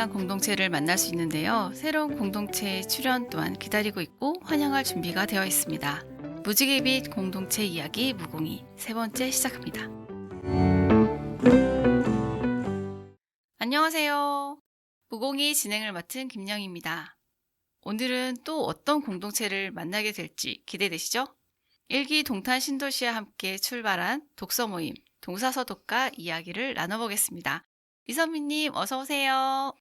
다양한 공동체를 만날 수 있는데요. 새로운 공동체의 출현 또한 기다리고 있고 환영할 준비가 되어 있습니다. 무지개빛 공동체 이야기 무공이 세 번째 시작합니다. 안녕하세요. 무공이 진행을 맡은 김영입니다. 오늘은 또 어떤 공동체를 만나게 될지 기대되시죠? 일기 동탄 신도시와 함께 출발한 독서 모임 동사서독가 이야기를 나눠보겠습니다. 이선미님 어서 오세요.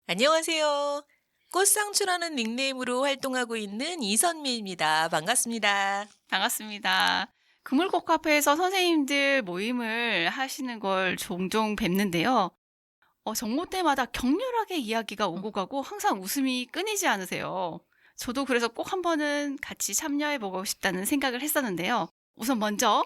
안녕하세요. 꽃상추라는 닉네임으로 활동하고 있는 이선미입니다. 반갑습니다. 반갑습니다. 그물꽃 카페에서 선생님들 모임을 하시는 걸 종종 뵙는데요. 정모 때마다 격렬하게 이야기가 오고 가고 항상 웃음이 끊이지 않으세요. 저도 그래서 꼭 한 번은 같이 참여해보고 싶다는 생각을 했었는데요. 우선 먼저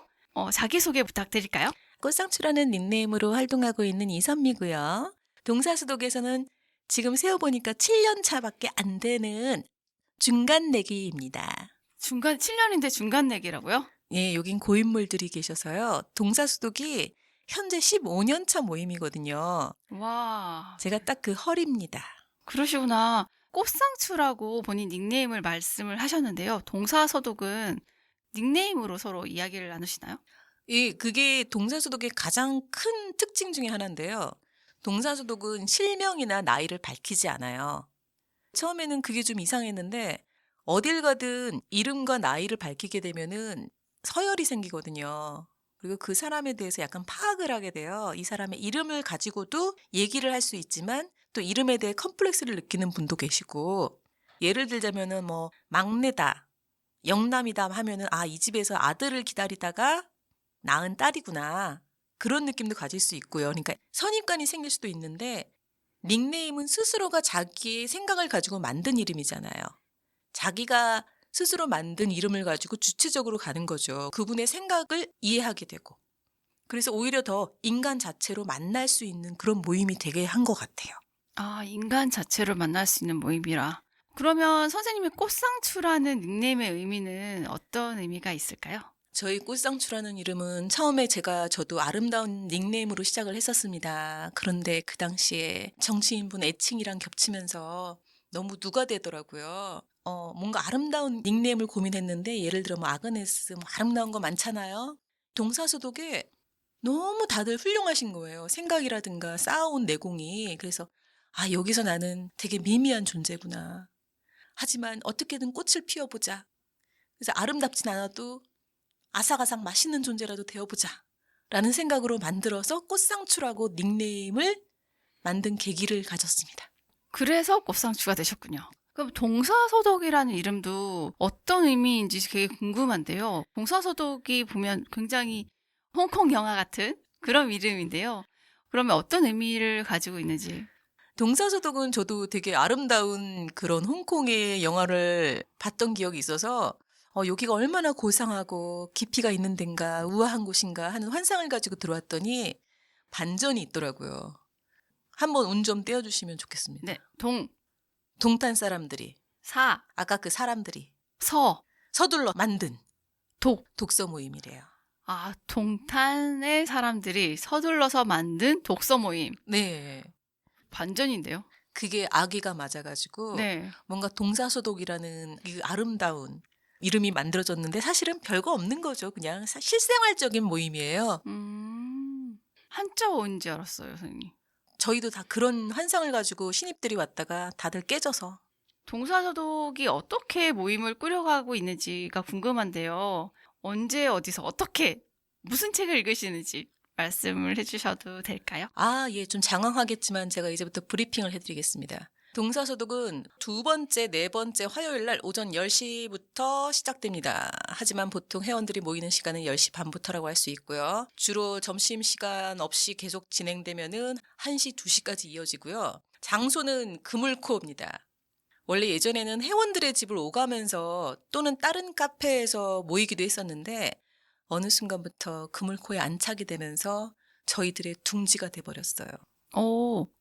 자기소개 부탁드릴까요? 꽃상추라는 닉네임으로 활동하고 있는 이선미고요. 동사수독에서는 지금 세어보니까 7년 차밖에 안 되는 중간내기입니다. 중간 7년인데 중간 내기라고요? 예, 여긴 고인물들이 계셔서요. 동사수독이 현재 15년 차 모임이거든요. 와, 제가 딱 그 헐입니다. 그러시구나. 꽃상추라고 본인 닉네임을 말씀을 하셨는데요. 동사서독은 닉네임으로 서로 이야기를 나누시나요? 예, 그게 동사소독의 가장 큰 특징 중에 하나인데요. 동사소독은 실명이나 나이를 밝히지 않아요. 처음에는 그게 좀 이상했는데 어딜 가든 이름과 나이를 밝히게 되면은 서열이 생기거든요. 그리고 그 사람에 대해서 약간 파악을 하게 돼요. 이 사람의 이름을 가지고도 얘기를 할 수 있지만 또 이름에 대해 컴플렉스를 느끼는 분도 계시고, 예를 들자면은 뭐 막내다, 영남이다 하면은 아, 이 집에서 아들을 기다리다가 낳은 딸이구나. 그런 느낌도 가질 수 있고요. 그러니까 선입관이 생길 수도 있는데, 닉네임은 스스로가 자기의 생각을 가지고 만든 이름이잖아요. 자기가 스스로 만든 이름을 가지고 주체적으로 가는 거죠. 그분의 생각을 이해하게 되고. 그래서 오히려 더 인간 자체로 만날 수 있는 그런 모임이 되게 한 것 같아요. 아, 인간 자체를 만날 수 있는 모임이라. 그러면 선생님의 꽃상추라는 닉네임의 의미는 어떤 의미가 있을까요? 저희 꽃상추라는 이름은 처음에 저도 아름다운 닉네임으로 시작을 했었습니다. 그런데 그 당시에 정치인분 애칭이랑 겹치면서 너무 누가 되더라고요. 뭔가 아름다운 닉네임을 고민했는데, 예를 들어 뭐 아그네스, 뭐 아름다운 거 많잖아요. 동사소독에 너무 다들 훌륭하신 거예요. 생각이라든가 쌓아온 내공이. 그래서 아, 여기서 나는 되게 미미한 존재구나. 하지만 어떻게든 꽃을 피워보자. 그래서 아름답진 않아도 아삭아삭 맛있는 존재라도 되어보자 라는 생각으로 만들어서 꽃상추라고 닉네임을 만든 계기를 가졌습니다. 그래서 꽃상추가 되셨군요. 그럼 동사서독이라는 이름도 어떤 의미인지 되게 궁금한데요. 동사서독이 보면 굉장히 홍콩 영화 같은 그런 이름인데요. 그러면 어떤 의미를 가지고 있는지. 동사소독은 저도 되게 아름다운 그런 홍콩의 영화를 봤던 기억이 있어서 여기가 얼마나 고상하고 깊이가 있는 데인가, 우아한 곳인가 하는 환상을 가지고 들어왔더니 반전이 있더라고요. 한번 운 좀 떼어주시면 좋겠습니다. 네, 동탄 사람들이, 사, 아까 그 사람들이 서, 서둘러 만든 독. 독서 모임이래요. 아, 동탄의 사람들이 서둘러서 만든 독서 모임. 네. 반전인데요. 그게 아기가 맞아가지고 네. 뭔가 동사소독이라는 이 아름다운 이름이 만들어졌는데, 사실은 별거 없는 거죠. 그냥 실생활적인 모임이에요. 한자 어인지 알았어요, 선생님. 저희도 다 그런 환상을 가지고 신입들이 왔다가 다들 깨져서. 동사서독이 어떻게 모임을 꾸려가고 있는지가 궁금한데요. 언제, 어디서, 어떻게, 무슨 책을 읽으시는지 말씀을 해주셔도 될까요? 아, 예, 좀 장황하겠지만 제가 이제부터 브리핑을 해드리겠습니다. 동사소독은 두 번째, 네 번째 화요일 날 오전 10시부터 시작됩니다. 하지만 보통 회원들이 모이는 시간은 10시 반부터라고 할 수 있고요. 주로 점심시간 없이 계속 진행되면은 1시, 2시까지 이어지고요. 장소는 그물코입니다. 원래 예전에는 회원들의 집을 오가면서 또는 다른 카페에서 모이기도 했었는데, 어느 순간부터 그물코에 안착이 되면서 저희들의 둥지가 돼버렸어요.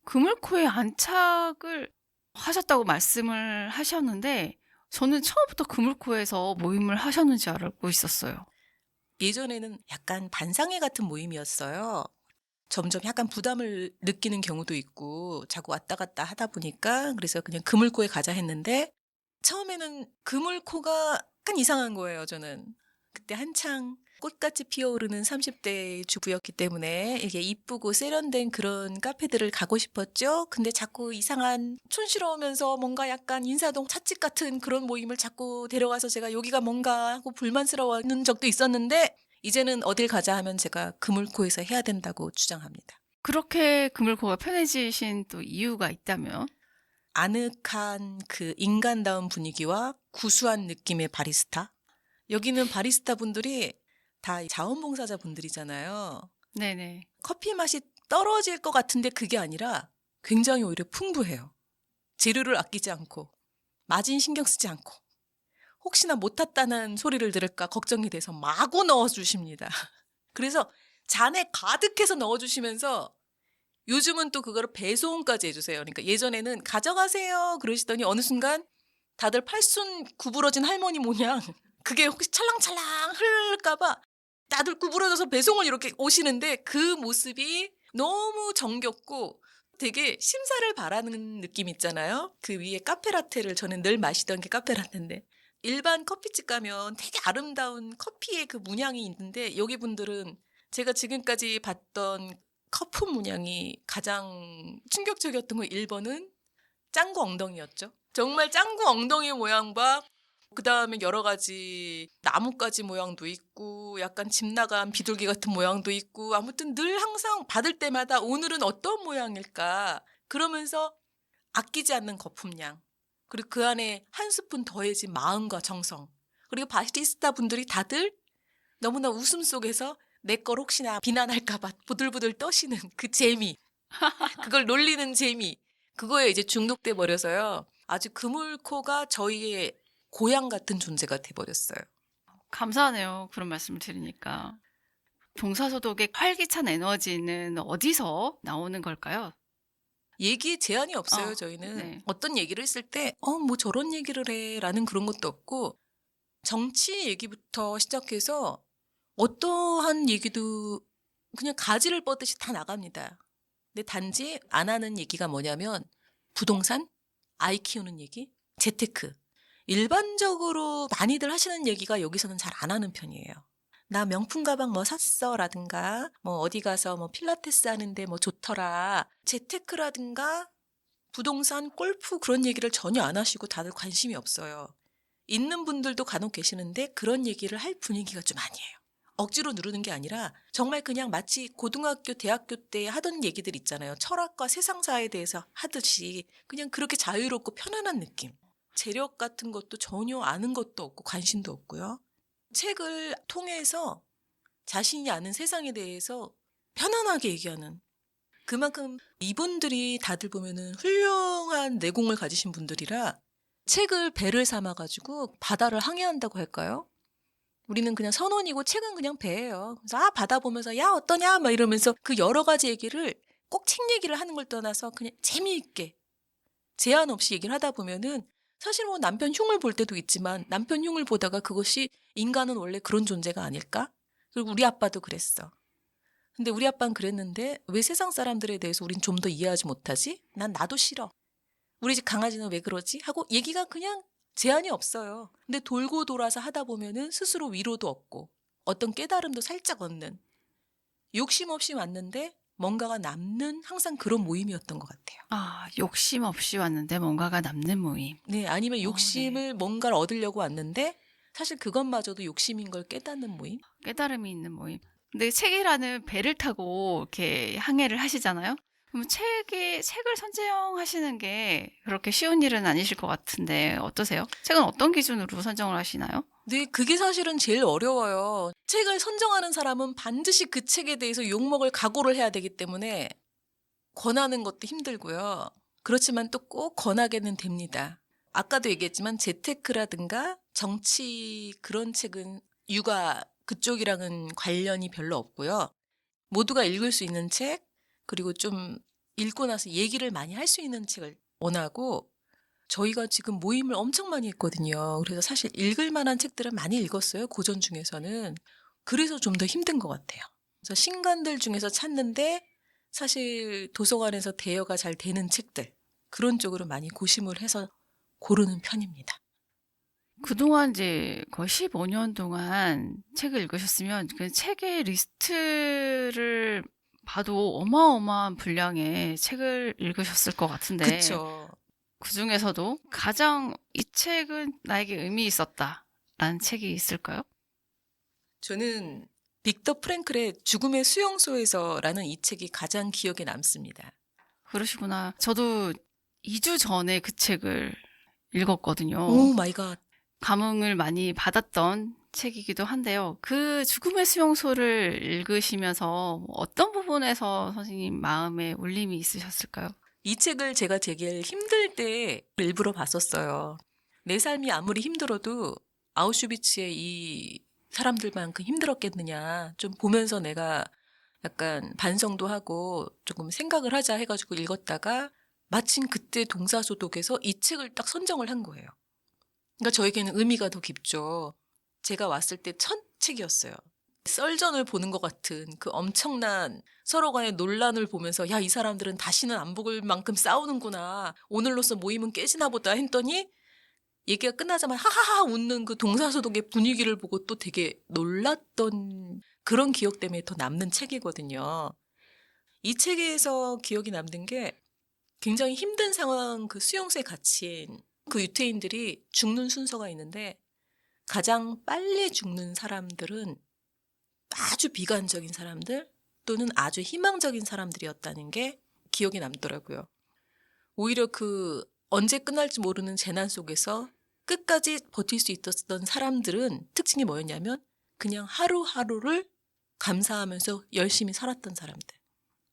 그물코에 안착을 하셨다고 말씀을 하셨는데, 저는 처음부터 그물코에서 모임을 하셨는지 알고 있었어요. 예전에는 약간 반상회 같은 모임이었어요. 점점 약간 부담을 느끼는 경우도 있고 자꾸 왔다 갔다 하다 보니까 그래서 그냥 그물코에 가자 했는데 처음에는 그물코가 약간 이상한 거예요, 저는. 그때 한창 꽃같이 피어오르는 30대 주부였기 때문에 이게 이쁘고 세련된 그런 카페들을 가고 싶었죠. 근데 자꾸 이상한 촌스러우면서 뭔가 약간 인사동 찻집 같은 그런 모임을 자꾸 데려가서 제가 여기가 뭔가 하고 불만스러워하는 적도 있었는데 이제는 어딜 가자 하면 제가 그물코에서 해야 된다고 주장합니다. 그렇게 그물코가 편해지신 또 이유가 있다면? 아늑한 그 인간다운 분위기와 구수한 느낌의 바리스타. 여기는 바리스타 분들이 다 자원봉사자 분들이잖아요. 네네. 커피 맛이 떨어질 것 같은데 그게 아니라 굉장히 오히려 풍부해요. 재료를 아끼지 않고 마진 신경 쓰지 않고 혹시나 못 탔다는 소리를 들을까 걱정이 돼서 마구 넣어주십니다. 그래서 잔에 가득해서 넣어주시면서 요즘은 또 그거를 배송까지 해주세요. 그러니까 예전에는 가져가세요 그러시더니 어느 순간 다들 팔순 구부러진 할머니 모양 그게 혹시 찰랑찰랑 흐를까봐 다들 구부러져서 배송을 이렇게 오시는데 그 모습이 너무 정겹고 되게 심사를 바라는 느낌 있잖아요. 그 위에 카페라테를 저는 늘 마시던 게 카페라테인데 일반 커피집 가면 되게 아름다운 커피의 그 문양이 있는데 여기 분들은 제가 지금까지 봤던 커프 문양이 가장 충격적이었던 거 1번은 짱구 엉덩이였죠. 정말 짱구 엉덩이 모양과 그다음에 여러 가지 나뭇가지 모양도 있고 약간 집 나간 비둘기 같은 모양도 있고 아무튼 늘 항상 받을 때마다 오늘은 어떤 모양일까 그러면서 아끼지 않는 거품량 그리고 그 안에 한 스푼 더해진 마음과 정성 그리고 바리스타 분들이 다들 너무나 웃음 속에서 내 걸 혹시나 비난할까 봐 부들부들 떠시는 그 재미 그걸 놀리는 재미 그거에 이제 중독돼 버려서요. 아주 그물코가 저희의 고향 같은 존재가 돼 버렸어요. 감사하네요. 그런 말씀을 들으니까. 동사소독의 활기찬 에너지는 어디서 나오는 걸까요? 얘기에 제한이 없어요, 어, 저희는. 네. 어떤 얘기를 했을 때 뭐 저런 얘기를 해.'라는 그런 것도 없고 정치 얘기부터 시작해서 어떠한 얘기도 그냥 가지를 뻗듯이 다 나갑니다. 근데 단지 안 하는 얘기가 뭐냐면 부동산, 아이 키우는 얘기, 재테크. 일반적으로 많이들 하시는 얘기가 여기서는 잘 안 하는 편이에요. 나 명품 가방 뭐 샀어라든가 뭐 어디 가서 뭐 필라테스 하는데 뭐 좋더라. 재테크라든가 부동산, 골프 그런 얘기를 전혀 안 하시고 다들 관심이 없어요. 있는 분들도 간혹 계시는데 그런 얘기를 할 분위기가 좀 아니에요. 억지로 누르는 게 아니라 정말 그냥 마치 고등학교, 대학교 때 하던 얘기들 있잖아요. 철학과 세상사에 대해서 하듯이 그냥 그렇게 자유롭고 편안한 느낌. 재력 같은 것도 전혀 아는 것도 없고 관심도 없고요. 책을 통해서 자신이 아는 세상에 대해서 편안하게 얘기하는 그만큼 이분들이 다들 보면은 훌륭한 내공을 가지신 분들이라 책을 배를 삼아가지고 바다를 항해한다고 할까요? 우리는 그냥 선원이고 책은 그냥 배예요. 그래서 바다 보면서 야 어떠냐 막 이러면서 그 여러 가지 얘기를 꼭 책 얘기를 하는 걸 떠나서 그냥 재미있게 제한 없이 얘기를 하다 보면은 사실 뭐 남편 흉을 볼 때도 있지만 남편 흉을 보다가 그것이 인간은 원래 그런 존재가 아닐까? 그리고 우리 아빠도 그랬어. 근데 우리 아빠는 그랬는데 왜 세상 사람들에 대해서 우린 좀 더 이해하지 못하지? 난 나도 싫어. 우리 집 강아지는 왜 그러지? 하고 얘기가 그냥 제한이 없어요. 근데 돌고 돌아서 하다 보면은 스스로 위로도 얻고 어떤 깨달음도 살짝 얻는 욕심 없이 왔는데 뭔가가 남는 항상 그런 모임이었던 것 같아요. 아, 욕심 없이 왔는데 뭔가가 남는 모임. 네, 아니면 네. 욕심을 뭔가를 얻으려고 왔는데 사실 그것마저도 욕심인 걸 깨닫는 모임? 깨달음이 있는 모임. 근데 책이라는 배를 타고 이렇게 항해를 하시잖아요. 그럼 책을 선정하시는 게 그렇게 쉬운 일은 아니실 것 같은데 어떠세요? 책은 어떤 기준으로 선정을 하시나요? 네, 그게 사실은 제일 어려워요. 책을 선정하는 사람은 반드시 그 책에 대해서 욕먹을 각오를 해야 되기 때문에 권하는 것도 힘들고요. 그렇지만 또 꼭 권하게는 됩니다. 아까도 얘기했지만 재테크라든가 정치 그런 책은 육아 그쪽이랑은 관련이 별로 없고요. 모두가 읽을 수 있는 책, 그리고 좀 읽고 나서 얘기를 많이 할 수 있는 책을 원하고 저희가 지금 모임을 엄청 많이 했거든요. 그래서 사실 읽을 만한 책들은 많이 읽었어요. 고전 중에서는. 그래서 좀 더 힘든 것 같아요. 그래서 신간들 중에서 찾는데 사실 도서관에서 대여가 잘 되는 책들 그런 쪽으로 많이 고심을 해서 고르는 편입니다. 그동안 이제 거의 15년 동안 책을 읽으셨으면 그 책의 리스트를 봐도 어마어마한 분량의 책을 읽으셨을 것 같은데 그쵸. 그중에서도 가장 이 책은 나에게 의미 있었다라는 책이 있을까요? 저는 빅터 프랭클의 죽음의 수용소에서라는 이 책이 가장 기억에 남습니다. 그러시구나. 저도 2주 전에 그 책을 읽었거든요. 오 마이 갓. 감흥을 많이 받았던 책이기도 한데요. 그 죽음의 수용소를 읽으시면서 어떤 부분에서 선생님 마음에 울림이 있으셨을까요? 이 책을 제가 제일 힘들 때 일부러 봤었어요. 내 삶이 아무리 힘들어도 아우슈비츠의 이 사람들만큼 힘들었겠느냐. 좀 보면서 내가 약간 반성도 하고 조금 생각을 하자 해가지고 읽었다가 마침 그때 동사소독에서 이 책을 딱 선정을 한 거예요. 그러니까 저에게는 의미가 더 깊죠. 제가 왔을 때 첫 책이었어요. 썰전을 보는 것 같은 그 엄청난 서로 간의 논란을 보면서 야, 이 사람들은 다시는 안 먹을 만큼 싸우는구나. 오늘로써 모임은 깨지나 보다 했더니 얘기가 끝나자마자 하하하 웃는 그 동사소독의 분위기를 보고 또 되게 놀랐던 그런 기억 때문에 더 남는 책이거든요. 이 책에서 기억이 남는 게 굉장히 힘든 상황 그 수용소에 갇힌 그 유태인들이 죽는 순서가 있는데 가장 빨리 죽는 사람들은 아주 비관적인 사람들 또는 아주 희망적인 사람들이었다는 게 기억에 남더라고요. 오히려 그 언제 끝날지 모르는 재난 속에서 끝까지 버틸 수 있었던 사람들은 특징이 뭐였냐면 그냥 하루하루를 감사하면서 열심히 살았던 사람들.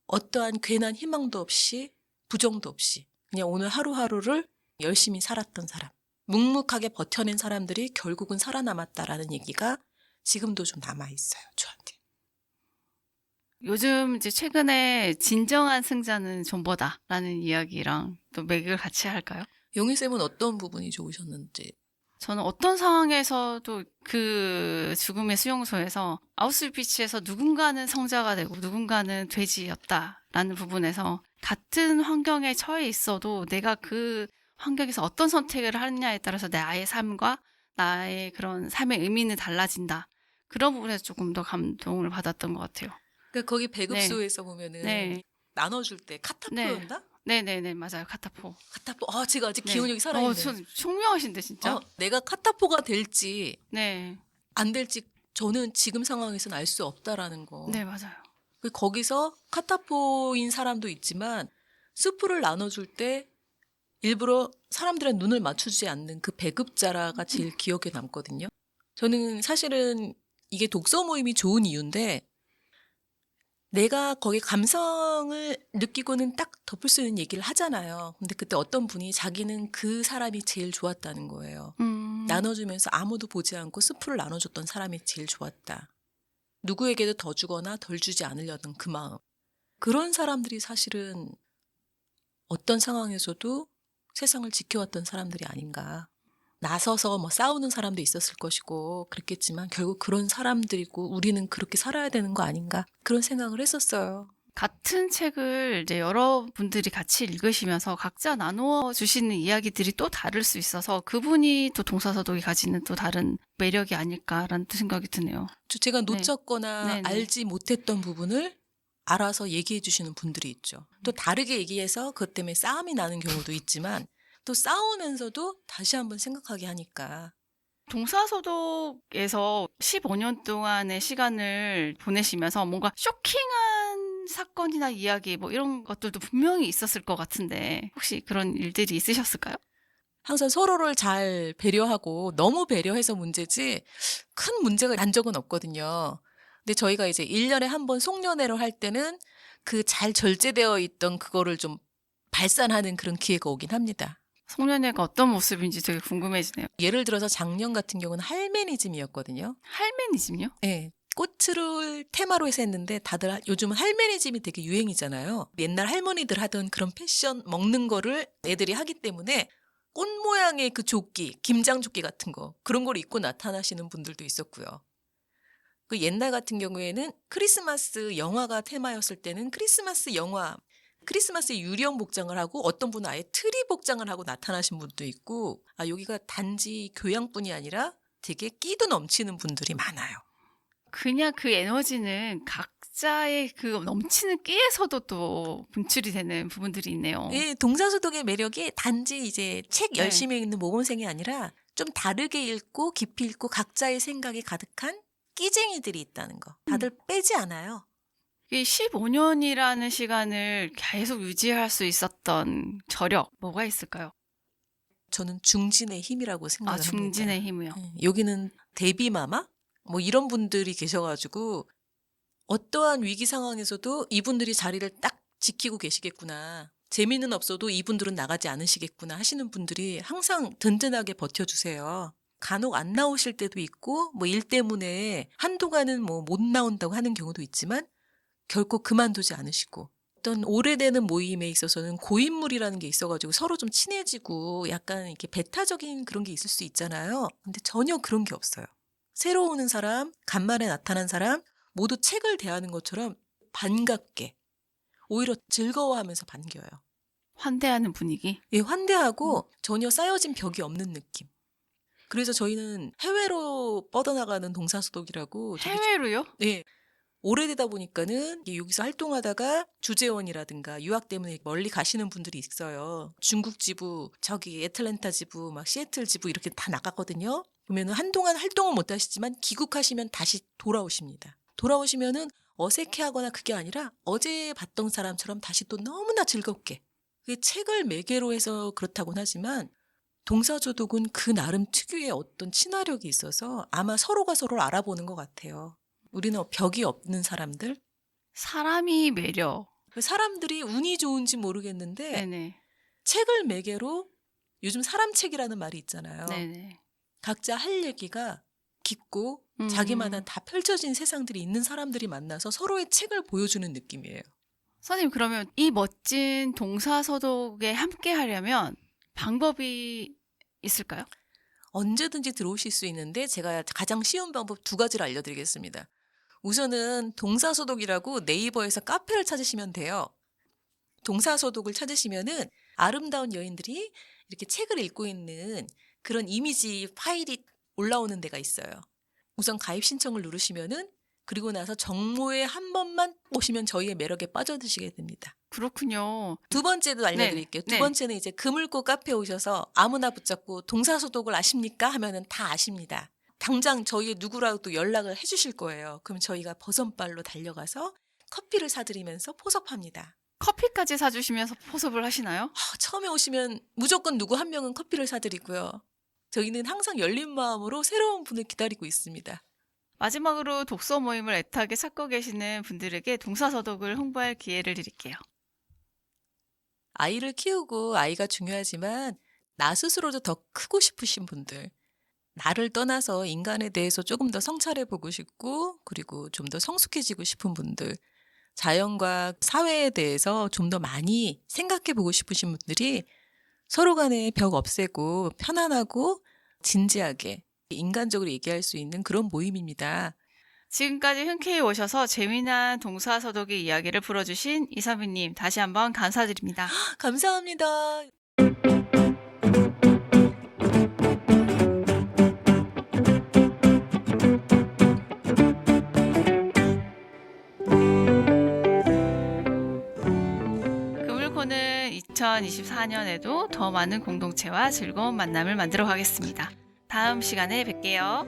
어떠한 괜한 희망도 없이 부정도 없이 그냥 오늘 하루하루를 열심히 살았던 사람. 묵묵하게 버텨낸 사람들이 결국은 살아남았다라는 얘기가 지금도 좀 남아있어요, 저한테. 요즘 이제 최근에 진정한 승자는 존버다라는 이야기랑 또 맥을 같이 할까요? 용희쌤은 어떤 부분이 좋으셨는지. 저는 어떤 상황에서도 그 죽음의 수용소에서 아우슈비츠에서 누군가는 성자가 되고 누군가는 돼지였다라는 부분에서 같은 환경에 처해 있어도 내가 그 환경에서 어떤 선택을 하느냐에 따라서 나의 삶과 나의 그런 삶의 의미는 달라진다. 그런 부분에서 조금 더 감동을 받았던 것 같아요. 그러니까 거기 배급소에서 보면은 네. 나눠줄 때 네. 카타포였나? 네네네, 맞아요. 카타포. 카타포. 아, 제가 아직 네. 기억력이 살아있네. 총명하신데, 진짜? 내가 카타포가 될지 네. 안 될지 저는 지금 상황에서는 알 수 없다라는 거. 네, 맞아요. 거기서 카타포인 사람도 있지만 수프를 나눠줄 때 일부러 사람들의 눈을 맞추지 않는 그 배급자라가 제일 기억에 남거든요. 저는 사실은 이게 독서 모임이 좋은 이유인데 내가 거기 감성을 느끼고는 딱 덮을 수 있는 얘기를 하잖아요. 근데 그때 어떤 분이 자기는 그 사람이 제일 좋았다는 거예요. 나눠주면서 아무도 보지 않고 스프를 나눠줬던 사람이 제일 좋았다. 누구에게도 더 주거나 덜 주지 않으려는 그 마음. 그런 사람들이 사실은 어떤 상황에서도 세상을 지켜왔던 사람들이 아닌가. 나서서 뭐 싸우는 사람도 있었을 것이고 그랬겠지만 결국 그런 사람들이고 우리는 그렇게 살아야 되는 거 아닌가. 그런 생각을 했었어요. 같은 책을 이제 여러분들이 같이 읽으시면서 각자 나누어 주시는 이야기들이 또 다를 수 있어서 그분이 또 동사서독이 가지는 또 다른 매력이 아닐까라는 또 생각이 드네요. 제가 놓쳤거나 네, 네. 알지 못했던 부분을 알아서 얘기해 주시는 분들이 있죠. 또 다르게 얘기해서 그것 때문에 싸움이 나는 경우도 있지만 또 싸우면서도 다시 한번 생각하게 하니까. 동사소독에서 15년 동안의 시간을 보내시면서 뭔가 쇼킹한 사건이나 이야기 뭐 이런 것들도 분명히 있었을 것 같은데 혹시 그런 일들이 있으셨을까요? 항상 서로를 잘 배려하고 너무 배려해서 문제지 큰 문제가 난 적은 없거든요. 근데 저희가 이제 1년에 한 번 송년회를 할 때는 그 잘 절제되어 있던 그거를 좀 발산하는 그런 기회가 오긴 합니다. 송년회가 어떤 모습인지 되게 궁금해지네요. 예를 들어서 작년 같은 경우는 할메니즘이었거든요. 할메니즘요? 네. 꽃을 테마로 해서 했는데 다들 요즘 할메니즘이 되게 유행이잖아요. 옛날 할머니들 하던 그런 패션 먹는 거를 애들이 하기 때문에 꽃 모양의 그 조끼, 김장 조끼 같은 거 그런 걸 입고 나타나시는 분들도 있었고요. 그 옛날 같은 경우에는 크리스마스 영화가 테마였을 때는 크리스마스 유령 복장을 하고 어떤 분은 아예 트리 복장을 하고 나타나신 분도 있고 여기가 단지 교양뿐이 아니라 되게 끼도 넘치는 분들이 많아요. 그냥 그 에너지는 각자의 그 넘치는 끼에서도 또 분출이 되는 부분들이 있네요. 예, 동사소독의 매력이 단지 이제 책 네. 열심히 읽는 모범생이 아니라 좀 다르게 읽고 깊이 읽고 각자의 생각이 가득한 끼쟁이들이 있다는 거. 다들 빼지 않아요. 이 15년이라는 시간을 계속 유지할 수 있었던 저력, 뭐가 있을까요? 저는 중진의 힘이라고 생각을 합니다. 중진의 힘이요. 여기는 데뷔마마? 뭐 이런 분들이 계셔가지고 어떠한 위기 상황에서도 이분들이 자리를 딱 지키고 계시겠구나. 재미는 없어도 이분들은 나가지 않으시겠구나 하시는 분들이 항상 든든하게 버텨주세요. 간혹 안 나오실 때도 있고 뭐 일 때문에 한동안은 뭐 못 나온다고 하는 경우도 있지만 결코 그만두지 않으시고 어떤 오래되는 모임에 있어서는 고인물이라는 게 있어가지고 서로 좀 친해지고 약간 이렇게 배타적인 그런 게 있을 수 있잖아요. 근데 전혀 그런 게 없어요. 새로 오는 사람, 간만에 나타난 사람 모두 책을 대하는 것처럼 반갑게 오히려 즐거워하면서 반겨요. 환대하는 분위기. 예, 환대하고 전혀 쌓여진 벽이 없는 느낌. 그래서 저희는 해외로 뻗어나가는 동사소독이라고 해외로요? 네. 오래되다 보니까는 여기서 활동하다가 주재원이라든가 유학 때문에 멀리 가시는 분들이 있어요. 중국 지부, 저기 애틀랜타 지부, 막 시애틀 지부 이렇게 다 나갔거든요. 그러면 한동안 활동을 못 하시지만 귀국하시면 다시 돌아오십니다. 돌아오시면은 어색해하거나 그게 아니라 어제 봤던 사람처럼 다시 또 너무나 즐겁게. 그게 책을 매개로 해서 그렇다고는 하지만 동사소독은 그 나름 특유의 어떤 친화력이 있어서 아마 서로가 서로를 알아보는 것 같아요. 우리는 벽이 없는 사람들. 사람이 매력. 사람들이 운이 좋은지 모르겠는데 네네. 책을 매개로 요즘 사람책이라는 말이 있잖아요. 네네. 각자 할 얘기가 깊고 자기마다 다 펼쳐진 세상들이 있는 사람들이 만나서 서로의 책을 보여주는 느낌이에요. 선생님, 그러면 이 멋진 동사소독에 함께 하려면 방법이 있을까요? 언제든지 들어오실 수 있는데 제가 가장 쉬운 방법 2가지를 알려드리겠습니다. 우선은 동사소독이라고 네이버에서 카페를 찾으시면 돼요. 동사소독을 찾으시면은 아름다운 여인들이 이렇게 책을 읽고 있는 그런 이미지 파일이 올라오는 데가 있어요. 우선 가입 신청을 누르시면은 그리고 나서 정모에 한 번만 오시면 저희의 매력에 빠져드시게 됩니다. 그렇군요. 2번째도 알려드릴게요. 네. 2번째는 이제 그물고 카페 오셔서 아무나 붙잡고 동사소독을 아십니까? 하면은 다 아십니다. 당장 저희의 누구라도 연락을 해주실 거예요. 그럼 저희가 버선발로 달려가서 커피를 사드리면서 포섭합니다. 커피까지 사주시면서 포섭을 하시나요? 처음에 오시면 무조건 누구 한 명은 커피를 사드리고요. 저희는 항상 열린 마음으로 새로운 분을 기다리고 있습니다. 마지막으로 독서 모임을 애타게 찾고 계시는 분들에게 동사소독을 홍보할 기회를 드릴게요. 아이를 키우고 아이가 중요하지만 나 스스로도 더 크고 싶으신 분들, 나를 떠나서 인간에 대해서 조금 더 성찰해보고 싶고 그리고 좀 더 성숙해지고 싶은 분들, 자연과 사회에 대해서 좀 더 많이 생각해보고 싶으신 분들이 서로 간에 벽 없애고 편안하고 진지하게 인간적으로 얘기할 수 있는 그런 모임입니다. 지금까지 흔쾌히 오셔서 재미난 동사소독의 이야기를 풀어주신 이선비님 다시 한번 감사드립니다. 감사합니다. 그물코는 2024년에도 더 많은 공동체와 즐거운 만남을 만들어 가겠습니다. 다음 시간에 뵐게요.